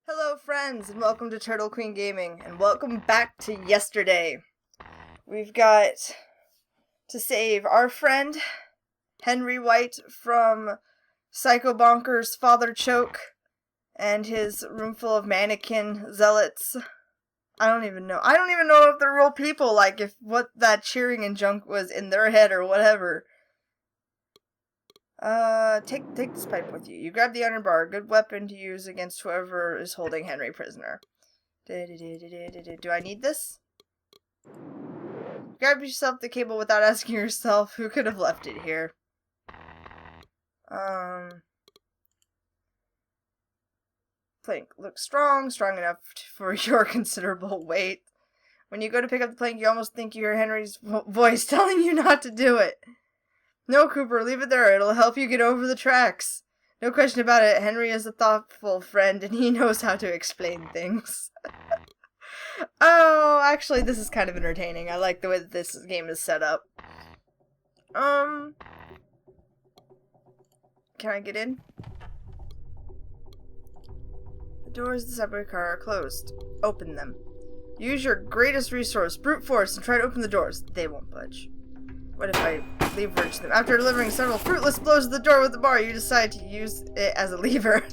Hello friends, and welcome to Turtle Queen Gaming, and welcome back to yesterday. We've got to save our friend, Henry White, from Psycho Bonker's father choke, and his roomful of mannequin zealots. I don't even know if they're real people, like if what that cheering and junk was in their head or whatever. Take this pipe with you. You grab the iron bar, a good weapon to use against whoever is holding Henry prisoner. Do I need this? Grab yourself the cable without asking yourself who could have left it here. Plank looks strong enough for your considerable weight. When you go to pick up the plank, you almost think you hear Henry's voice telling you not to do it. No, Cooper, leave it there. It'll help you get over the tracks. No question about it, Henry is a thoughtful friend, and he knows how to explain things. Oh, actually, this is kind of entertaining. I like the way that this game is set up. Can I get in? The doors of the subway car are closed. Open them. Use your greatest resource, brute force, and try to open the doors. They won't budge. What if I leverage them? After delivering several fruitless blows at the door with the bar, you decide to use it as a lever.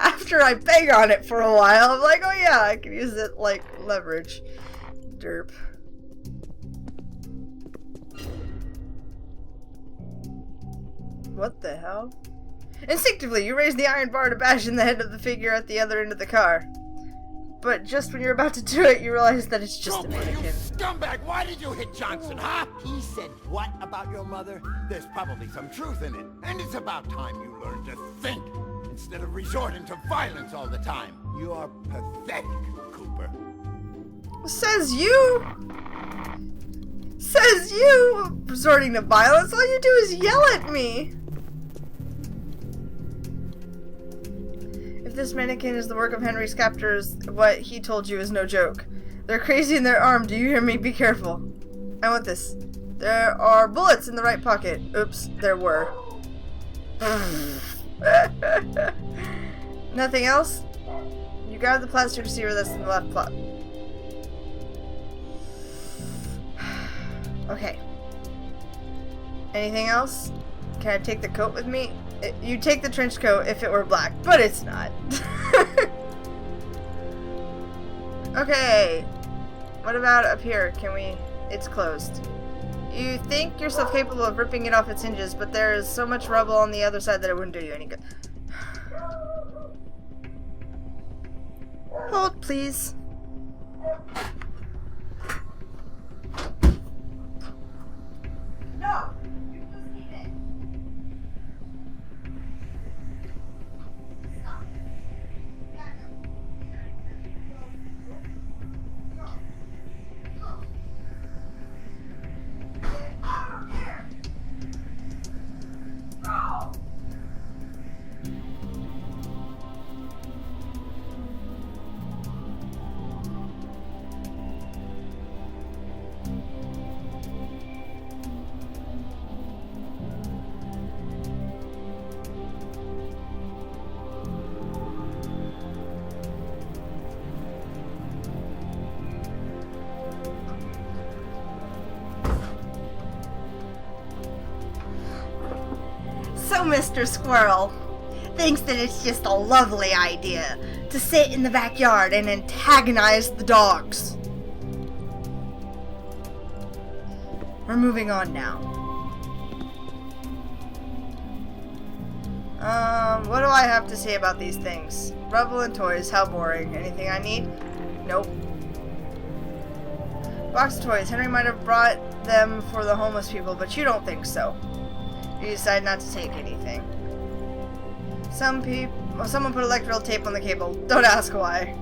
After I bang on it for a while, I'm like, oh yeah, I can use it like leverage. Derp. What the hell? Instinctively, you raise the iron bar to bash in the head of the figure at the other end of the car. But just when you're about to do it, you realize that it's just a mannequin. You scumbag! Why did you hit Johnson, huh? He said what about your mother? There's probably some truth in it. And it's about time you learn to think, instead of resorting to violence all the time. You are pathetic, Cooper. Says you! Says you! Resorting to violence, all you do is yell at me! If this mannequin is the work of Henry's captors, what he told you is no joke. They're crazy and they're armed, do you hear me? Be careful. I want this. There are bullets in the right pocket. Oops, there were. Nothing else? You grab the plastic receiver that's in the left plot. Okay. Anything else? Can I take the coat with me? You take the trench coat if it were black, but it's not. Okay. What about up here? Can we... It's closed. You think yourself capable of ripping it off its hinges, but there is so much rubble on the other side that it wouldn't do you any good. Hold, please. No! You just need it. So Mr. Squirrel thinks that it's just a lovely idea to sit in the backyard and antagonize the dogs. We're moving on now. What do I have to say about these things? Rubble and toys, how boring. Anything I need? Nope. Box of toys. Henry might have brought them for the homeless people, but you don't think so. You decide not to take anything. Someone put electrical tape on the cable. Don't ask why.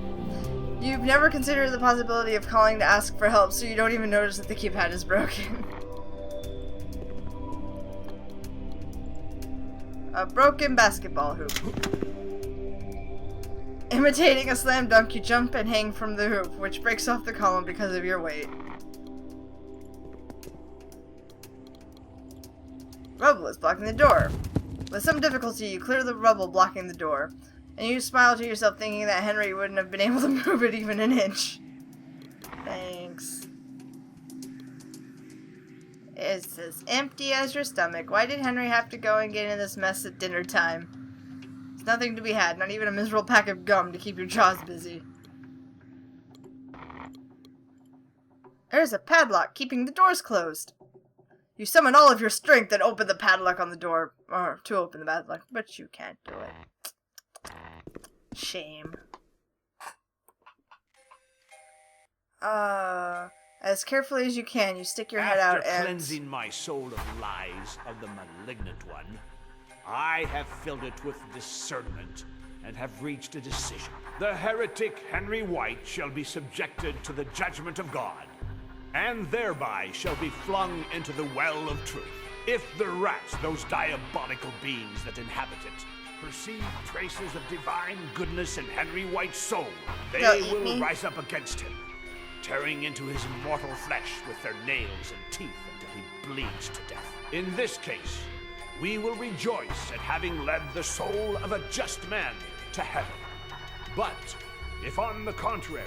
You've never considered the possibility of calling to ask for help, so you don't even notice that the keypad is broken. A broken basketball hoop. Imitating a slam dunk, you jump and hang from the hoop, which breaks off the column because of your weight. Rubble is blocking the door. With some difficulty, you clear the rubble blocking the door. And you smile to yourself thinking that Henry wouldn't have been able to move it even an inch. Thanks. It's as empty as your stomach. Why did Henry have to go and get in this mess at dinner time? There's nothing to be had, not even a miserable pack of gum to keep your jaws busy. There's a padlock keeping the doors closed. You summon all of your strength and open the padlock on the door. Or to open the padlock, but you can't do it. Shame. As carefully as you can, you stick your head out and... After cleansing my soul of lies of the malignant one, I have filled it with discernment and have reached a decision. The heretic Henry White shall be subjected to the judgment of God, and thereby shall be flung into the well of truth. If the rats, those diabolical beings that inhabit it, perceive traces of divine goodness in Henry White's soul, they will rise up against him, tearing into his mortal flesh with their nails and teeth until he bleeds to death. In this case, we will rejoice at having led the soul of a just man to heaven. But if on the contrary,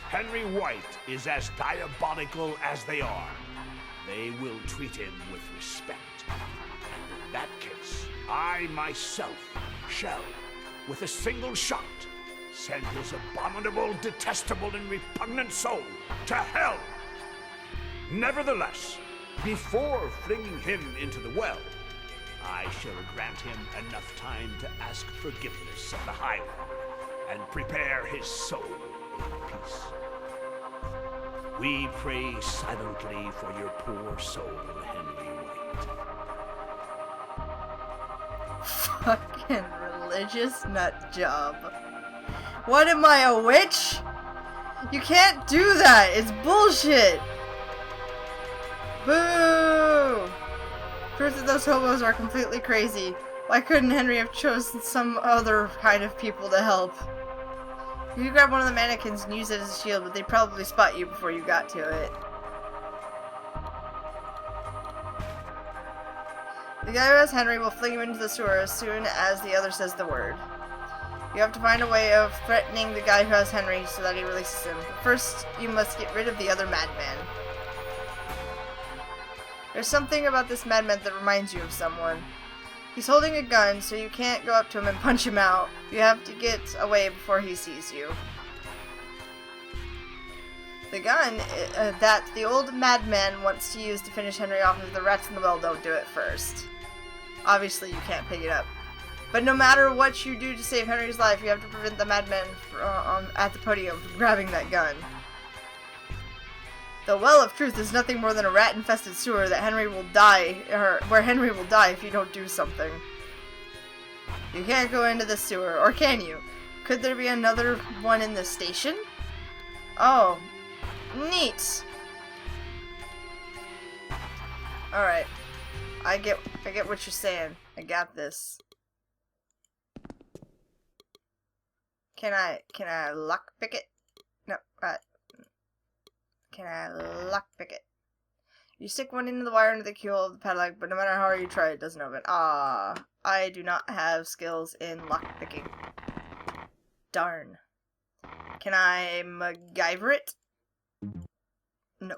Henry White is as diabolical as they are, they will treat him with respect. And in that case, I myself shall, with a single shot, send his abominable, detestable, and repugnant soul to hell. Nevertheless, before flinging him into the well, I shall grant him enough time to ask forgiveness of the High One and prepare his soul in peace. We pray silently for your poor soul, Henry White. Fucking religious nut job. What am I, a witch? You can't do that. It's bullshit. Boo! Proof that those hobos are completely crazy. Why couldn't Henry have chosen some other kind of people to help? You could grab one of the mannequins and use it as a shield, but they'd probably spot you before you got to it. The guy who has Henry will fling him into the sewer as soon as the other says the word. You have to find a way of threatening the guy who has Henry so that he releases him. But first, you must get rid of the other madman. There's something about this madman that reminds you of someone. He's holding a gun, so you can't go up to him and punch him out. You have to get away before he sees you. The gun that the old madman wants to use to finish Henry off if the rats in the well don't do it first. Obviously, you can't pick it up. But no matter what you do to save Henry's life, you have to prevent the madman at the podium from grabbing that gun. The Well of Truth is nothing more than a rat-infested sewer that Henry will die, or where Henry will die if you don't do something. You can't go into the sewer, or can you? Could there be another one in the station? Oh, neat. All right, I get what you're saying. I got this. Can I lockpick it? No, can I lockpick it? You stick one into the wire into the keyhole of the padlock, but no matter how hard you try, it doesn't open. Ah, I do not have skills in lockpicking. Darn. Can I MacGyver it? No,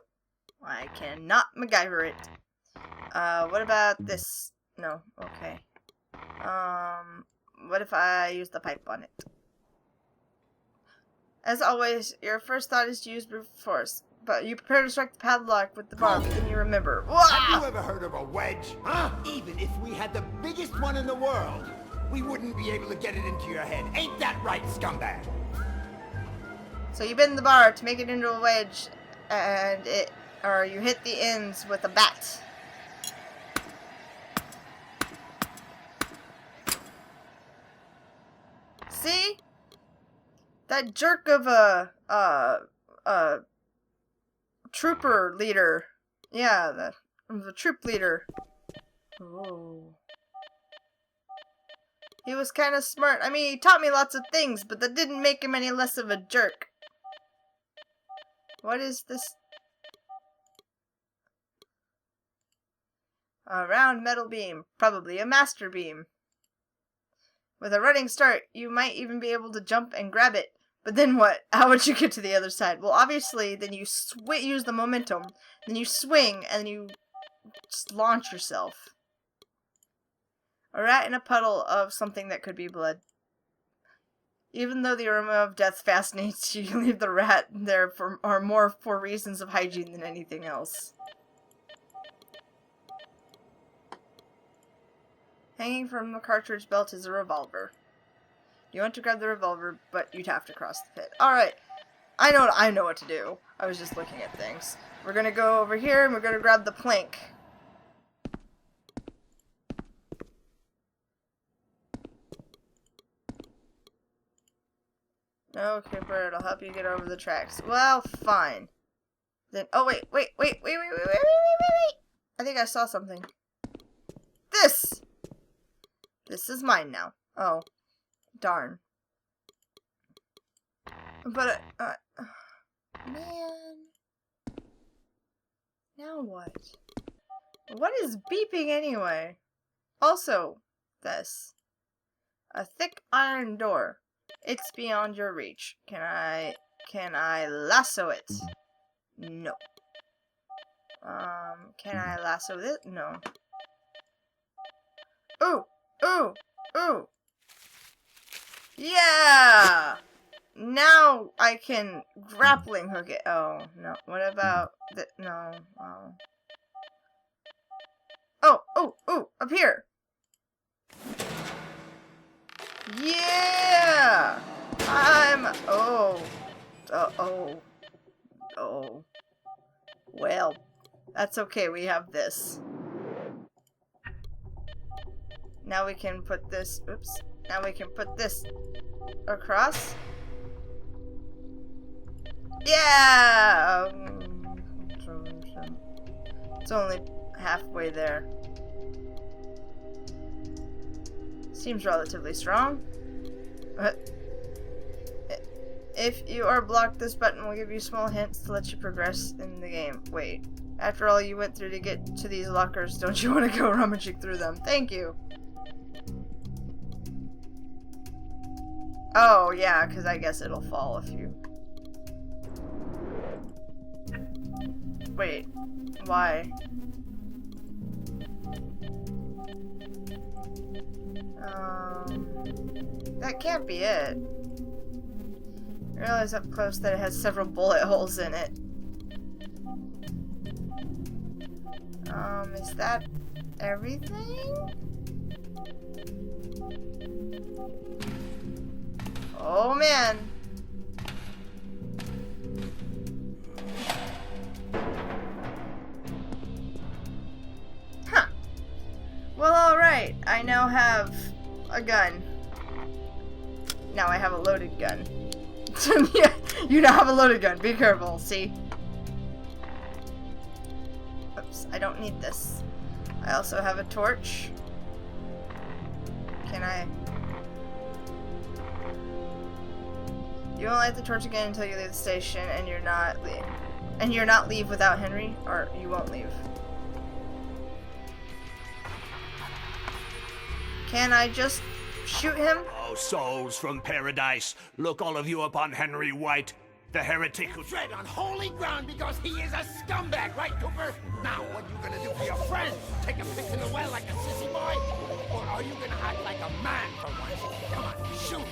I cannot MacGyver it. What about this? No, okay. What if I use the pipe on it? As always, your first thought is to use brute force, but you prepare to strike the padlock with the bar, but then you remember. Have you ever heard of a wedge? Huh? Even if we had the biggest one in the world, we wouldn't be able to get it into your head. Ain't that right, scumbag? So you bend the bar to make it into a wedge, and you hit the ends with a bat. See? That jerk of a trooper leader. Yeah, the troop leader. Oh. He was kind of smart. I mean, he taught me lots of things, but that didn't make him any less of a jerk. What is this? A round metal beam. Probably a master beam. With a running start, you might even be able to jump and grab it. But then what? How would you get to the other side? Well, obviously, then you use the momentum. Then you swing, and you just launch yourself. A rat in a puddle of something that could be blood. Even though the aroma of death fascinates you, you leave the rat there more for reasons of hygiene than anything else. Hanging from the cartridge belt is a revolver. You want to grab the revolver, but you'd have to cross the pit. Alright. I know what to do. I was just looking at things. We're gonna go over here and we're gonna grab the plank. No, Cooper, it'll help you get over the tracks. Well, fine. Then, oh wait. I think I saw something. This! This is mine now. Oh. Darn. But, man. Now what? What is beeping anyway? Also, this. A thick iron door. It's beyond your reach. Can I lasso it? No. Can I lasso it? No. Ooh! Ooh! Ooh! Yeah! Now I can grappling hook it. Oh, no. What about the... No. Oh. Oh! Oh! Oh! Up here! Yeah! Oh. Oh. Well, that's okay. We have this. Now we can put this... Oops. Now we can put this across. Yeah! It's only halfway there. Seems relatively strong. If you are blocked, this button will give you small hints to let you progress in the game. Wait. After all you went through to get to these lockers, don't you want to go rummaging through them? Thank you. Oh, yeah, because I guess it'll fall if you... Wait. Why? That can't be it. I realize up close that it has several bullet holes in it. Is that everything? Oh man. Huh. Well, alright. I now have a gun. Now I have a loaded gun. Yeah, you now have a loaded gun. Be careful, see? Oops, I don't need this. I also have a torch. Can I... You won't light the torch again until you leave the station, and you're not leave without Henry, or you won't leave. Can I just shoot him? Oh, souls from paradise, look all of you upon Henry White, the heretic who... Tread on holy ground because he is a scumbag, right, Cooper? Now, what are you gonna do for your friend? Take a piss in the well like a sissy boy? Or are you gonna act like a man for once? Come on, shoot!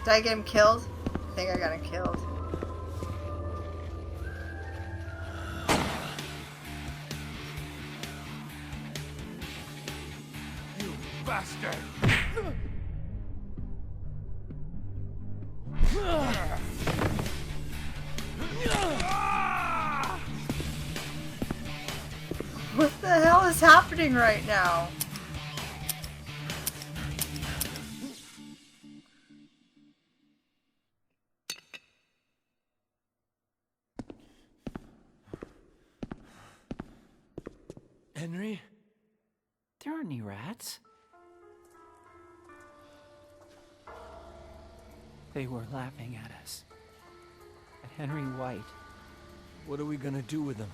Did I get him killed? I think I got him killed. You bastard! What the hell is happening right now? Henry? There aren't any rats. They were laughing at us. At Henry White. What are we gonna do with them?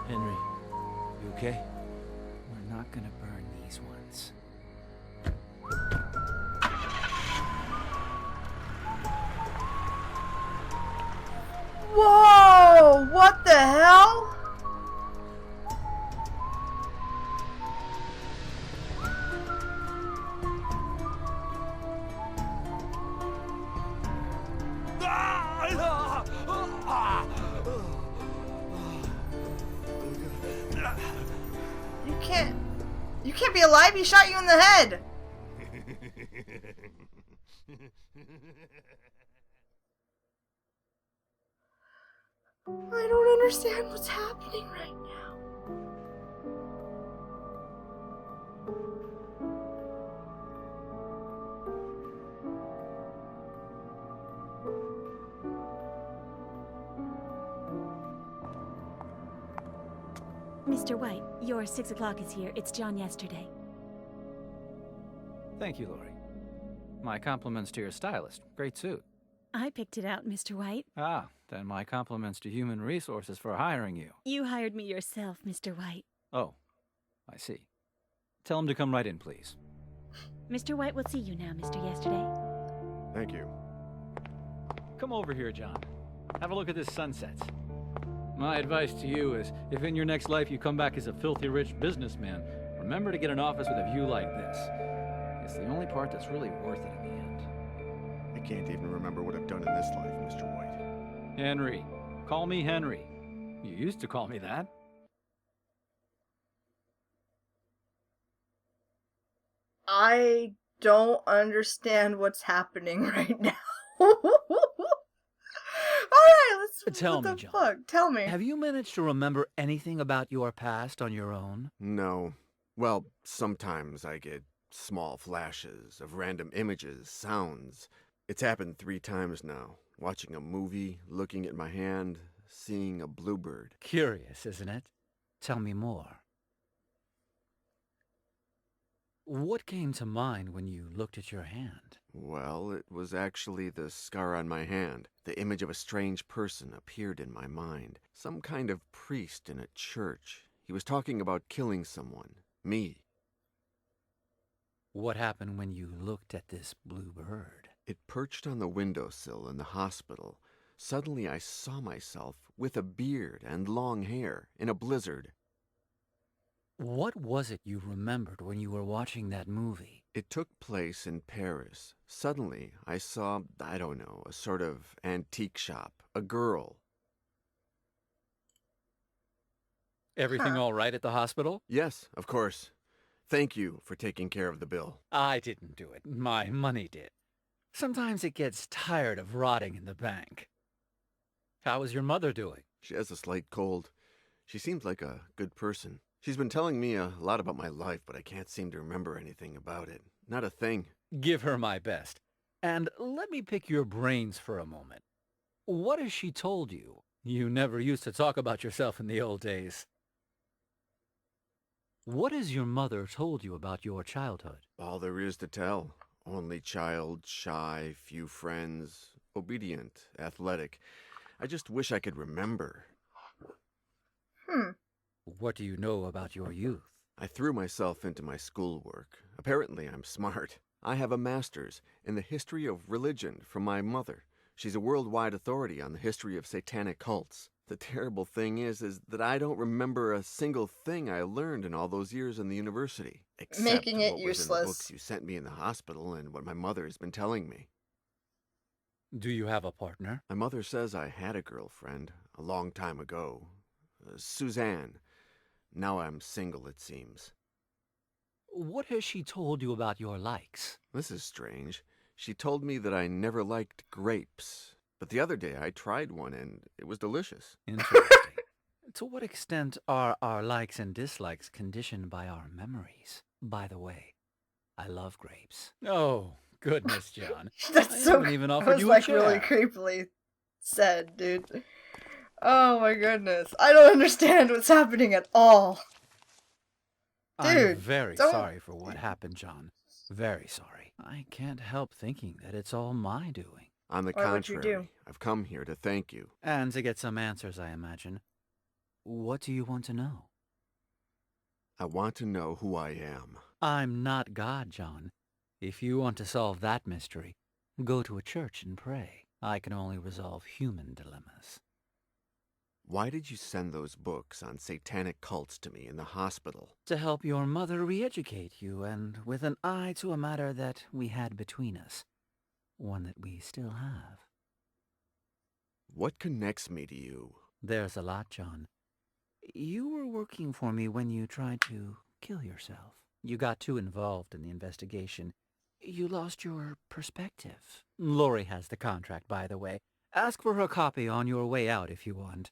Henry, you okay? We're not gonna burn these ones. Whoa! What the hell? You can't be alive. He shot you in the head. I don't understand what's happening right now. Mr. White, your 6 o'clock is here. It's John yesterday. Thank you, Lori. My compliments to your stylist. Great suit. I picked it out, Mr. White. Ah, then my compliments to Human Resources for hiring you. You hired me yourself, Mr. White. Oh, I see. Tell him to come right in, please. Mr. White will see you now, Mr. Yesterday. Thank you. Come over here, John. Have a look at this sunset. My advice to you is, if in your next life you come back as a filthy rich businessman, remember to get an office with a view like this. It's the only part that's really worth it in the end. I can't even remember what I've done in this life, Mr. White. Henry. Call me Henry. You used to call me that. I don't understand what's happening right now. Alright, let's... Tell what me, the John. fuck? Tell me. Have you managed to remember anything about your past on your own? No. Well, sometimes I get small flashes of random images, sounds. It's happened 3 times now. Watching a movie, looking at my hand, seeing a bluebird. Curious, isn't it? Tell me more. What came to mind when you looked at your hand? Well, it was actually the scar on my hand. The image of a strange person appeared in my mind. Some kind of priest in a church. He was talking about killing someone. Me. What happened when you looked at this blue bird? It perched on the windowsill in the hospital. Suddenly I saw myself with a beard and long hair in a blizzard. What was it you remembered when you were watching that movie? It took place in Paris. Suddenly I saw, I don't know, a sort of antique shop. A girl. Everything Huh. all right at the hospital? Yes, of course. Thank you for taking care of the bill. I didn't do it. My money did. Sometimes it gets tired of rotting in the bank. How is your mother doing? She has a slight cold. She seems like a good person. She's been telling me a lot about my life, but I can't seem to remember anything about it. Not a thing. Give her my best. And let me pick your brains for a moment. What has she told you? You never used to talk about yourself in the old days. What has your mother told you about your childhood? All there is to tell. Only child, shy, few friends, obedient, athletic. I just wish I could remember. What do you know about your youth? I threw myself into my schoolwork. Apparently I'm smart. I have a master's in the history of religion from my mother. She's a worldwide authority on the history of satanic cults. The terrible thing is that I don't remember a single thing I learned in all those years in the university. Except Making it what was in the useless. books you sent me in the hospital and what my mother has been telling me. Do you have a partner? My mother says I had a girlfriend a long time ago. Suzanne. Now I'm single, it seems. What has she told you about your likes? This is strange. She told me that I never liked grapes. But the other day I tried one and it was delicious. Interesting. To what extent are our likes and dislikes conditioned by our memories? By the way, I love grapes. Oh, goodness, John. That's I so... haven't even That offered was you like a really chair. creepily said, dude. Oh my goodness. I don't understand what's happening at all. I'm Dude, very don't- sorry for what happened, John. Very sorry. I can't help thinking that it's all my doing. On the Why would you contrary, do? I've come here to thank you. And to get some answers, I imagine. What do you want to know? I want to know who I am. I'm not God, John. If you want to solve that mystery, go to a church and pray. I can only resolve human dilemmas. Why did you send those books on satanic cults to me in the hospital? To help your mother re-educate you, and with an eye to a matter that we had between us. One that we still have. What connects me to you? There's a lot, John. You were working for me when you tried to kill yourself. You got too involved in the investigation. You lost your perspective. Lori has the contract, by the way. Ask for her copy on your way out if you want.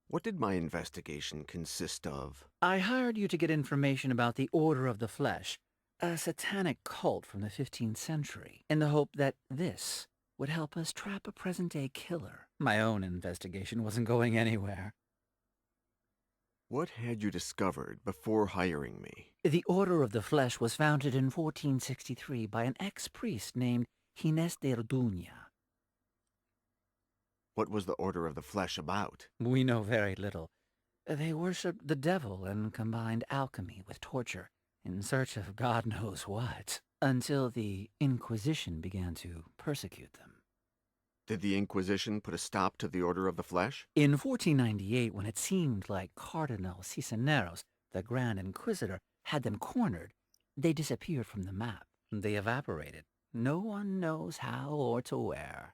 What did my investigation consist of? I hired you to get information about the Order of the Flesh, a satanic cult from the 15th century, in the hope that this would help us trap a present-day killer. My own investigation wasn't going anywhere. What had you discovered before hiring me? The Order of the Flesh was founded in 1463 by an ex-priest named Ginés de Orduña. What was the Order of the Flesh about? We know very little. They worshipped the devil and combined alchemy with torture in search of God knows what, until the Inquisition began to persecute them. Did the Inquisition put a stop to the Order of the Flesh? In 1498, when it seemed like Cardinal Cisneros, the Grand Inquisitor, had them cornered, they disappeared from the map. They evaporated. No one knows how or to where.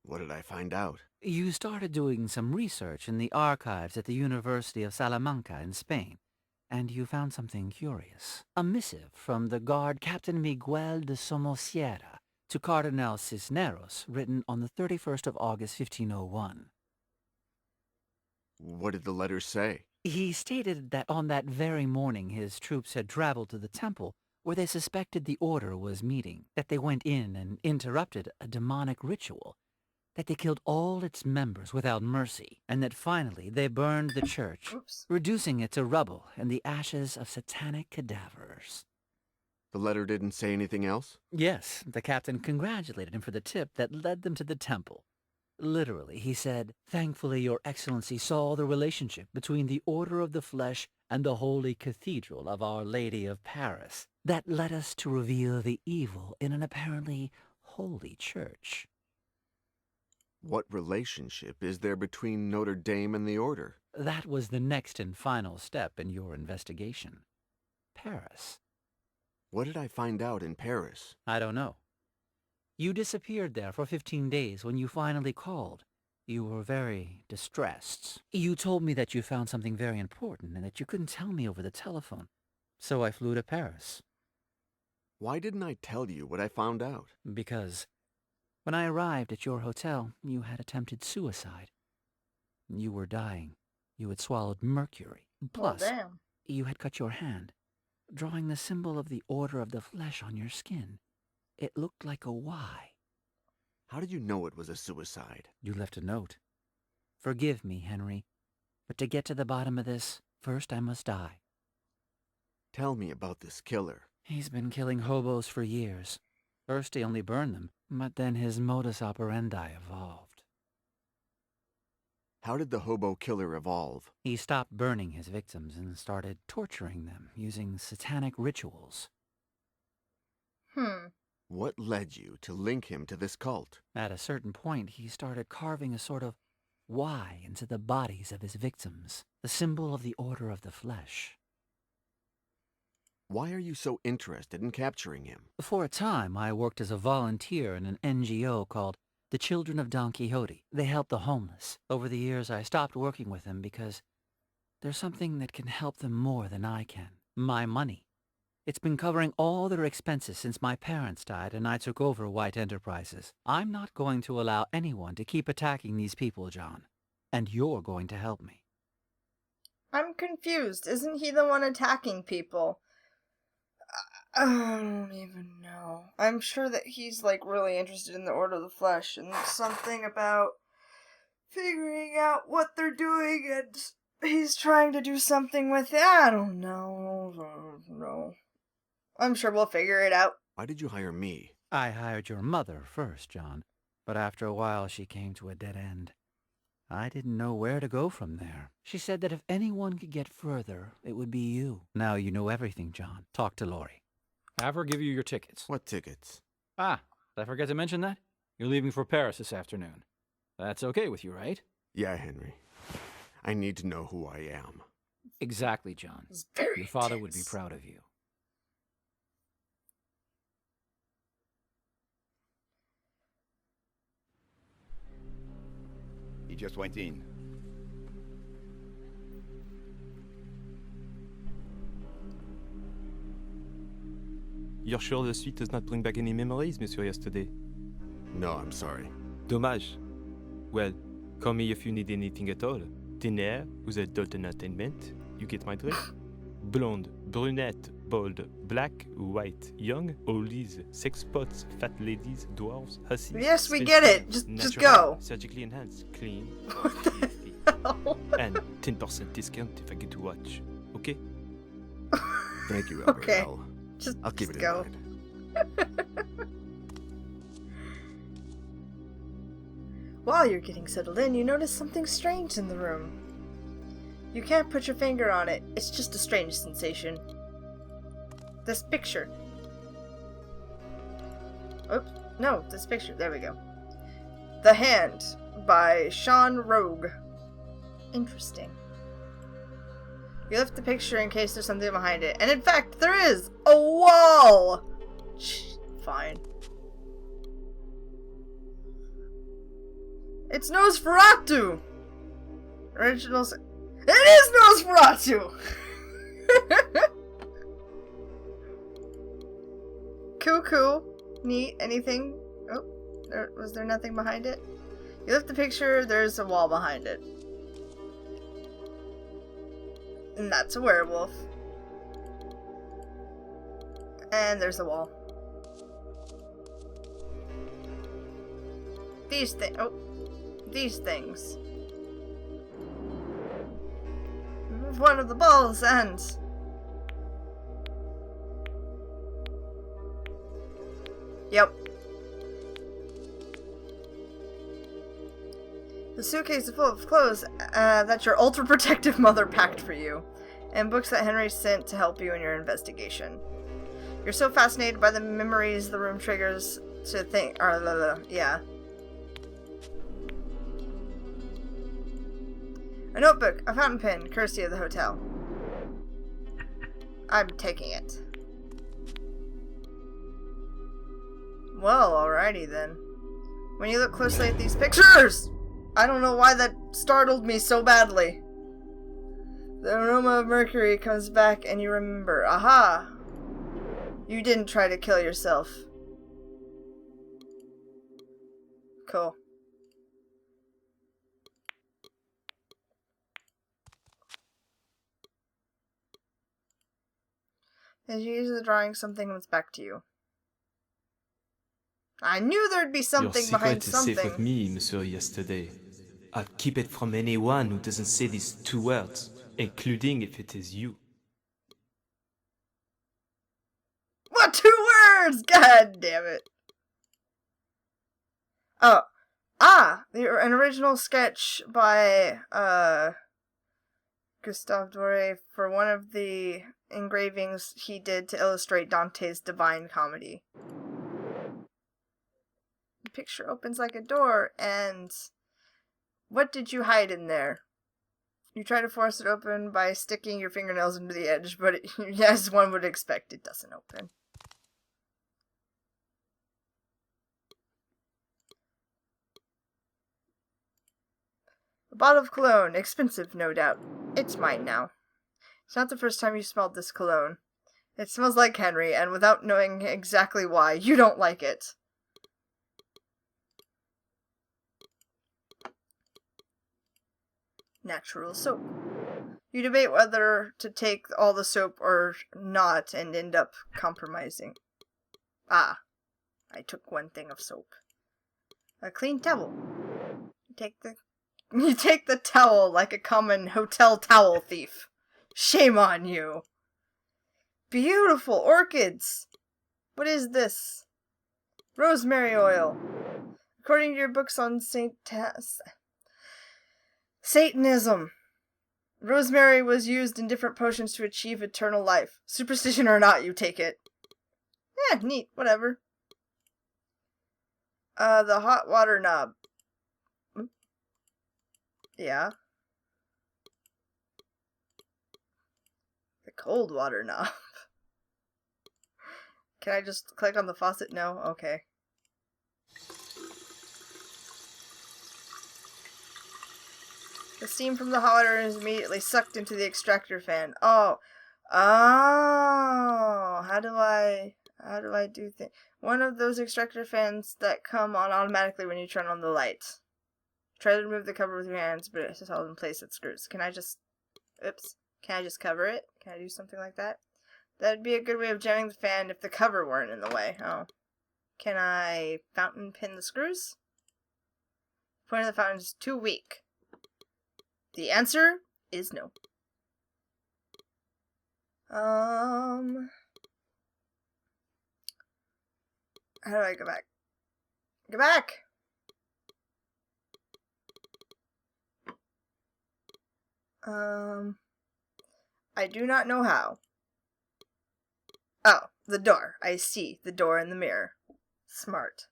What did I find out? You started doing some research in the archives at the University of Salamanca in Spain, and you found something curious. A missive from the guard Captain Miguel de Somosierra to Cardinal Cisneros, written on the 31st of August, 1501. What did the letter say? He stated that on that very morning his troops had traveled to the temple where they suspected the order was meeting, that they went in and interrupted a demonic ritual, that they killed all its members without mercy, and that finally they burned the church, Oops. reducing it to rubble and the ashes of satanic cadavers. The letter didn't say anything else? Yes, the captain congratulated him for the tip that led them to the temple. Literally, he said, "Thankfully, Your Excellency saw the relationship between the Order of the Flesh and the Holy Cathedral of Our Lady of Paris. That led us to reveal the evil in an apparently holy church." What relationship is there between Notre Dame and the Order? That was the next and final step in your investigation. Paris. What did I find out in Paris? I don't know. You disappeared there for 15 days. When you finally called, you were very distressed. You told me that you found something very important and that you couldn't tell me over the telephone. So I flew to Paris. Why didn't I tell you what I found out? Because when I arrived at your hotel, you had attempted suicide. You were dying. You had swallowed mercury. Plus, Well, damn. you had cut your hand, drawing the symbol of the Order of the Flesh on your skin. It looked like a Y. How did you know it was a suicide? You left a note. Forgive me, Henry, but to get to the bottom of this, first I must die. Tell me about this killer. He's been killing hobos for years. First he only burned them, but then his modus operandi evolved. How did the hobo killer evolve? He stopped burning his victims and started torturing them using satanic rituals. What led you to link him to this cult? At a certain point, he started carving a sort of Y into the bodies of his victims, the symbol of the Order of the Flesh. Why are you so interested in capturing him? For a time, I worked as a volunteer in an NGO called the Children of Don Quixote. They help the homeless. Over the years, I stopped working with them because there's something that can help them more than I can. My money. It's been covering all their expenses since my parents died and I took over White Enterprises. I'm not going to allow anyone to keep attacking these people, John. And you're going to help me. I'm confused. Isn't he the one attacking people? I don't even know. I'm sure that he's, like, really interested in the Order of the Flesh and something about figuring out what they're doing and he's trying to do something with it. I don't know. No. I'm sure we'll figure it out. Why did you hire me? I hired your mother first, John, but after a while she came to a dead end. I didn't know where to go from there. She said that if anyone could get further, it would be you. Now you know everything, John. Talk to Lori. Have her give you your tickets. What tickets? Ah, did I forget to mention that? You're leaving for Paris this afternoon. That's okay with you, right? Yeah, Henry. I need to know who I am. Exactly, John. It's very Your father would be intense. proud of you. He just went in. You're sure the suite does not bring back any memories, Monsieur Yesterday? No, I'm sorry. Dommage. Well, call me if you need anything at all. Dinner with adult entertainment. You get my drift? Blonde, brunette, bald, black, white, young, oldies, sex spots, fat ladies, dwarves, hussies. Yes, we space get it. cadet, Just natural, go. Surgically enhanced, clean. What the hell? And 10% discount if I get to watch. Okay? Thank you, Albert. Okay. I'll keep just it go. in mind. While you're getting settled in, you notice something strange in the room. You can't put your finger on it. It's just a strange sensation. This picture. Oops. No, this picture. There we go. The Hand by Sean Rogue. Interesting. You lift the picture in case there's something behind it. And in fact, there is! A wall! Fine. It's Nosferatu! Originals. It is Nosferatu! Cool. Neat. Anything? Oh, was there nothing behind it? You lift the picture, there's a wall behind it. And that's a werewolf. And there's a wall. These things. Remove one of the balls and... Yep. The suitcase is full of clothes that your ultra-protective mother packed for you, and books that Henry sent to help you in your investigation. You're so fascinated by the memories the room triggers to think... yeah. A notebook, a fountain pen, courtesy of the hotel. I'm taking it. Well, alrighty then. When you look closely at these pictures, I don't know why that startled me so badly. The aroma of mercury comes back and you remember. Aha! You didn't try to kill yourself. Cool. As you use the drawing, something comes back to you. I knew there'd be something Your behind secret is safe something. with me, Monsieur Yesterday. I'll keep it from anyone who doesn't say these 2 words, including if it is you. What 2 words? God damn it. Oh. An original sketch by, Gustave Doré for one of the engravings he did to illustrate Dante's Divine Comedy. The picture opens like a door, and what did you hide in there? You try to force it open by sticking your fingernails into the edge, but as one would expect, it doesn't open. A bottle of cologne, expensive, no doubt. It's mine now. It's not the first time you smelled this cologne. It smells like Henry, and without knowing exactly why, you don't like it. Natural soap. You debate whether to take all the soap or not and end up compromising. Ah, I took one thing of soap. A clean towel. You take the towel like a common hotel towel thief. Shame on you. Beautiful orchids. What is this? Rosemary oil. According to your books on Satanism. Rosemary was used in different potions to achieve eternal life. Superstition or not, you take it. Neat. Whatever. The hot water knob. Yeah. The cold water knob. Can I just click on the faucet? No? Okay. The steam from the hot water is immediately sucked into the extractor fan. Oh. Oh. How do I do things? One of those extractor fans that come on automatically when you turn on the light. Try to remove the cover with your hands, but it's held in place with screws. Can I just... Oops. Can I just cover it? Can I do something like that? That'd be a good way of jamming the fan if the cover weren't in the way. Oh. Can I fountain pin the screws? The point of the fountain is too weak. The answer is no. How do I go back? Go back! I do not know how. Oh, the door. I see. The door in the mirror. Smart.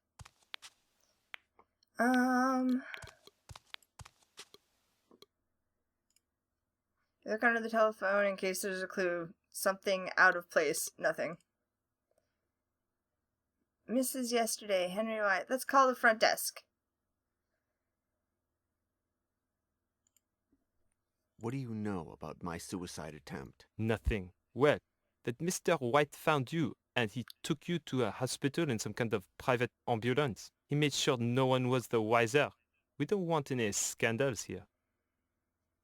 Look under the telephone in case there's a clue. Something out of place. Nothing. Mrs. Yesterday, Henry White. Let's call the front desk. What do you know about my suicide attempt? Nothing. Well, that Mr. White found you and he took you to a hospital in some kind of private ambulance. He made sure no one was the wiser. We don't want any scandals here.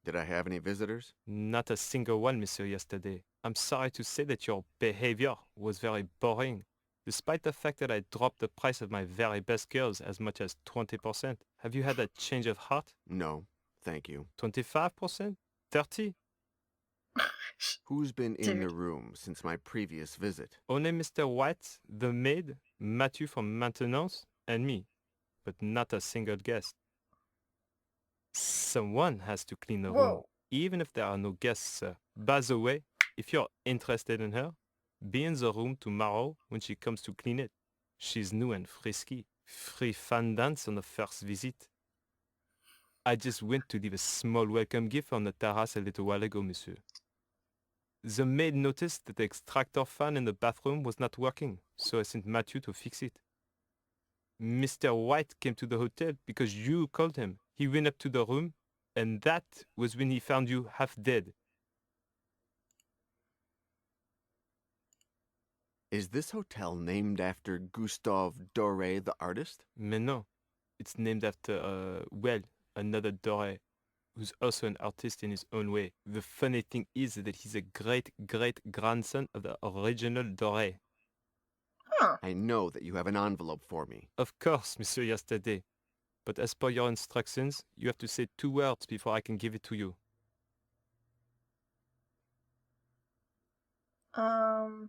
Did I have any visitors? Not a single one, Monsieur Yesterday. I'm sorry to say that your behavior was very boring. Despite the fact that I dropped the price of my very best girls as much as 20%. Have you had a change of heart? No, thank you. 25%? 30? Who's been in the room since my previous visit? Only Mr. White, the maid, Matthew from maintenance, and me. But not a single guest. Someone has to clean the room, even if there are no guests, sir. By the way, if you're interested in her, be in the room tomorrow when she comes to clean it. She's new and frisky. Free fun dance on the first visit. I just went to leave a small welcome gift on the terrace a little while ago, monsieur. The maid noticed that the extractor fan in the bathroom was not working, so I sent Matthew to fix it. Mr. White came to the hotel because you called him. He went up to the room, and that was when he found you half dead. Is this hotel named after Gustave Doré, the artist? Mais non. It's named after, another Doré, who's also an artist in his own way. The funny thing is that he's a great-great-grandson of the original Doré. Huh. I know that you have an envelope for me. Of course, Monsieur Yesterday. But as per your instructions, you have to say 2 words before I can give it to you. Oh.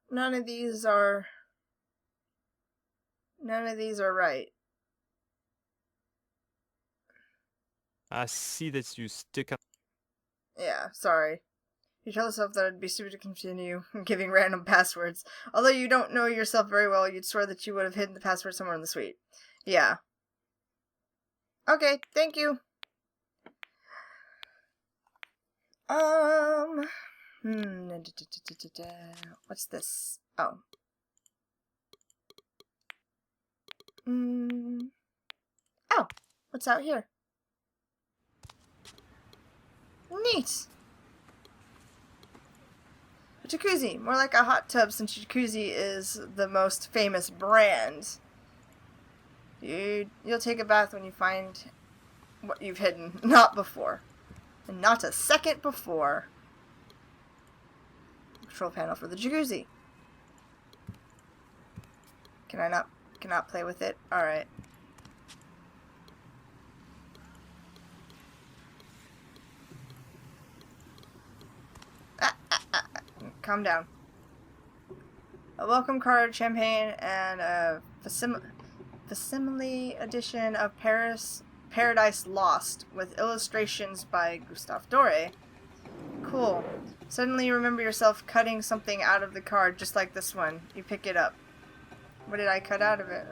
None of these are right. I see that you stick up. Yeah, sorry. You tell yourself that it'd be stupid to continue giving random passwords. Although you don't know yourself very well, you'd swear that you would have hidden the password somewhere in the suite. Yeah. Okay, thank you. What's this? Oh. Oh, what's out here? Neat. A jacuzzi, more like a hot tub since jacuzzi is the most famous brand. You'll take a bath when you find what you've hidden, not before. And not a second before. Control panel for the jacuzzi. Cannot play with it? Alright. Calm down. A welcome card, champagne, and a facsimile edition of Paradise Lost with illustrations by Gustave Doré. Cool. Suddenly you remember yourself cutting something out of the card just like this one. You pick it up. What did I cut out of it?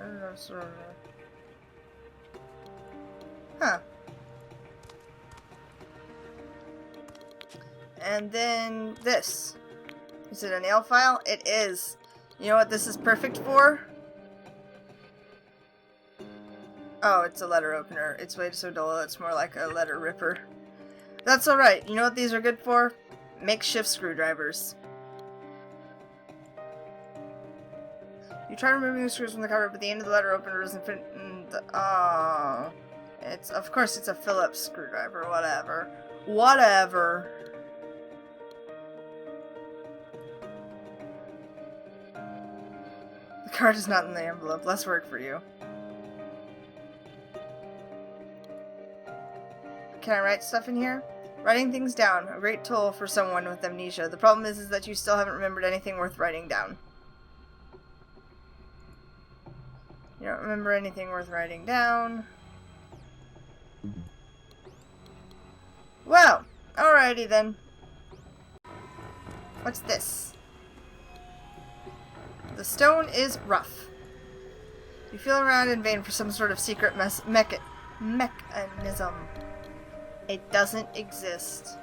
Huh. And then this. Is it a nail file? It is. You know what this is perfect for? Oh, it's a letter opener. It's way so dull, it's more like a letter ripper. That's alright. You know what these are good for? Makeshift screwdrivers. You try removing the screws from the cover, but the end of the letter opener doesn't fit in the... Oh. Of course it's a Phillips screwdriver, whatever. Whatever. The card is not in the envelope. Less work for you. Can I write stuff in here? Writing things down. A great tool for someone with amnesia. The problem is that you still haven't remembered anything worth writing down. You don't remember anything worth writing down. Well, alrighty then. What's this? The stone is rough. You feel around in vain for some sort of secret mechanism. It doesn't exist.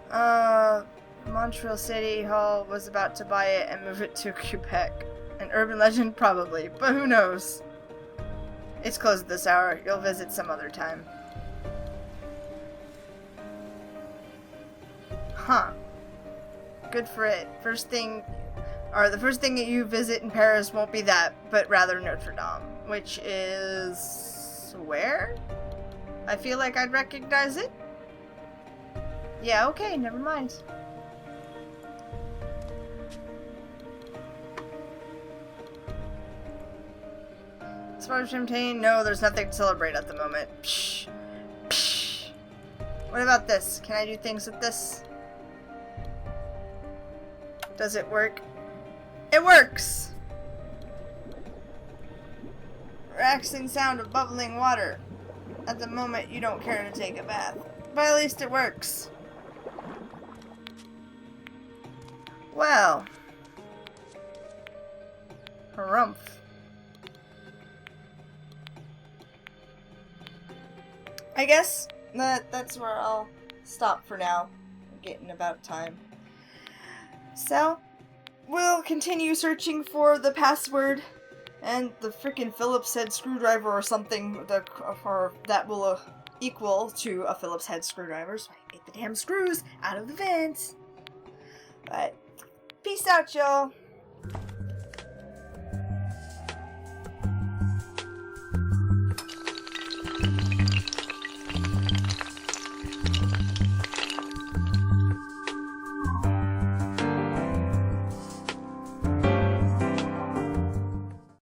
Montreal City Hall was about to buy it and move it to Quebec. An urban legend? Probably, but who knows? It's closed at this hour. You'll visit some other time. Huh. Good for it. The first thing that you visit in Paris won't be that, but rather Notre Dame, which is... where? I feel like I'd recognize it. Yeah, okay, never mind. As far as Champagne, no, there's nothing to celebrate at the moment. Psh. Psh. What about this? Can I do things with this? Does it work? It works! Relaxing sound of bubbling water. At the moment, you don't care to take a bath. But at least it works. Well. Harumph. I guess that's where I'll stop for now. I'm getting about time. So, we'll continue searching for the password and the frickin' Phillips head screwdriver or something that will equal to a Phillips head screwdriver, so I can get the damn screws out of the vents. But, peace out, y'all.